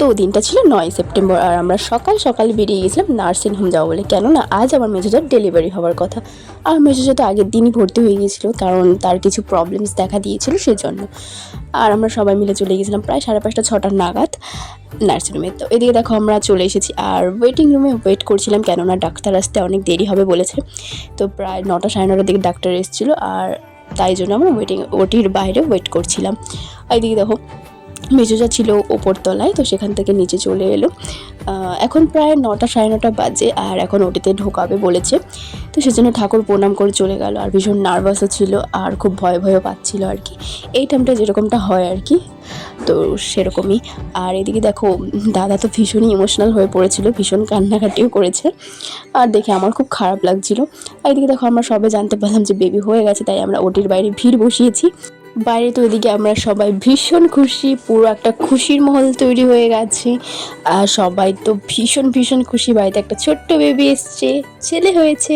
তো দিনটা ছিল 9 সেপ্টেম্বর আর আমরা সকাল সকাল বেরিয়ে গেছিলাম নার্সিংহোম যাবো বলে, কেননা আজ আমার মেজোজার ডেলিভারি হওয়ার কথা। আর মেজোজা তো আগের দিনই ভর্তি হয়ে গিয়েছিলো, কারণ তার কিছু প্রবলেমস দেখা দিয়েছিল সেজন্য। আর আমরা সবাই মিলে চলে গেছিলাম প্রায় 5:30 6টা নাগাদ নার্সিংহোমে। তো এদিকে দেখো আমরা চলে এসেছি আর ওয়েটিং রুমে ওয়েট করছিলাম, কেননা ডাক্তার আসতে অনেক দেরি হবে বলেছে। তো প্রায় 9টা 9:30টার দিকে ডাক্তার এসেছিলো, আর তাই জন্য আমরা ওটির বাইরে ওয়েট করছিলাম। এইদিকে দেখো মেজোজা ছিল ওপর তলায়, তো সেখান থেকে নিচে চলে এলো। এখন প্রায় 9টা 9:30 বাজে আর এখন ওটিতে ঢোকাবে বলেছে। তো সেজন্য ঠাকুর প্রণাম করে চলে গেল, আর ভীষণ নার্ভাসও ছিল আর খুব ভয়ও পাচ্ছিল আর কি। এই টাইমটা যেরকমটা হয় আর কি, তো সেরকমই। আর এদিকে দেখো দাদা তো ভীষণই ইমোশনাল হয়ে পড়েছিল, ভীষণ কান্নাকাটিও করেছে, আর দেখে আমার খুব খারাপ লাগছিল। আর এদিকে দেখো আমরা সবাই জানতে পারলাম যে বেবি হয়ে গেছে, তাই আমরা ওটির বাইরে ভিড় বসিয়েছি। বাইরে তো এদিকে আমরা সবাই ভীষণ খুশি, পুরো একটা খুশির মহল তৈরি হয়ে গেছে। আর সবাই তো ভীষণ খুশি, বাড়িতে একটা ছোট্ট বেবি এসছে, ছেলে হয়েছে।